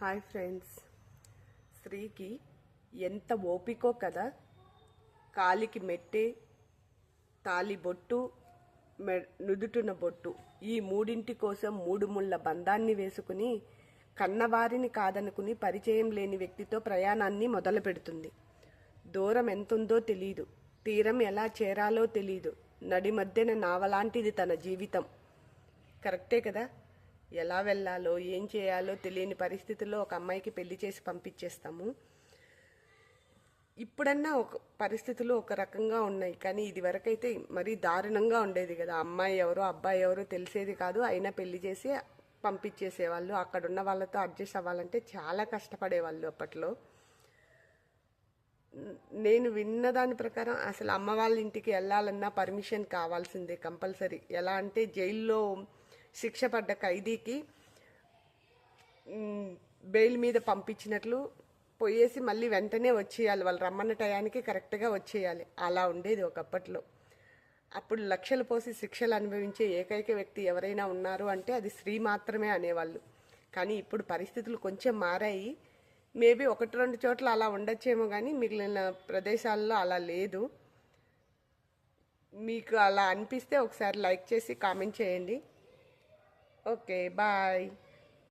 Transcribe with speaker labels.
Speaker 1: Hi friends, స్త్రీకి ఎంత ఓపికో కదా. కాలికి మెట్టే, తాలి బొట్టు, నుదుటున బొట్టు, ఈ మూడింటి కోసం మూడు ముళ్ళ బంధాన్ని వేసుకుని కన్నవారిని కాదనుకుని పరిచయం లేని వ్యక్తితో ప్రయాణాన్ని మొదలు పెడుతుంది. దూరం ఎంతుందో తెలీదు, తీరం ఎలా చేరాలో తెలీదు, నడి మధ్యన నావలాంటిది తన జీవితం. కరెక్టే కదా. ఎలా వెళ్ళాలో ఏం చేయాలో తెలియని పరిస్థితుల్లో ఒక అమ్మాయికి పెళ్లి చేసి పంపించేస్తాము. ఇప్పుడన్నా ఒక పరిస్థితులు ఒక రకంగా ఉన్నాయి, కానీ ఇది వరకైతే మరీ దారుణంగా ఉండేది కదా. అమ్మాయి ఎవరో అబ్బాయి ఎవరో తెలిసేది కాదు, అయినా పెళ్లి చేసి పంపించేసేవాళ్ళు. అక్కడున్న వాళ్ళతో అడ్జస్ట్ అవ్వాలంటే చాలా కష్టపడేవాళ్ళు అప్పట్లో. నేను విన్న దాని ప్రకారం అసలు అమ్మ వాళ్ళ ఇంటికి వెళ్ళాలన్నా పర్మిషన్ కావాల్సిందే కంపల్సరీ. ఎలా అంటే జైల్లో శిక్ష పడ్డ ఖైదీకి బెయిల్ మీద పంపించినట్లు పోయేసి మళ్ళీ వెంటనే వచ్చేయాలి, వాళ్ళు రమ్మన్న టయానికి కరెక్ట్గా వచ్చేయాలి. అలా ఉండేది ఒకప్పట్లో. అప్పుడు లక్షలు పోసి శిక్షలు అనుభవించే ఏకైక వ్యక్తి ఎవరైనా ఉన్నారు అంటే అది స్త్రీ మాత్రమే అనేవాళ్ళు. కానీ ఇప్పుడు పరిస్థితులు కొంచెం మారాయి. మేబీ 1-2 చోట్ల అలా ఉండొచ్చేమో, కానీ మిగిలిన ప్రదేశాల్లో అలా లేదు. మీకు అలా అనిపిస్తే ఒకసారి లైక్ చేసి కామెంట్ చేయండి. Okay, bye.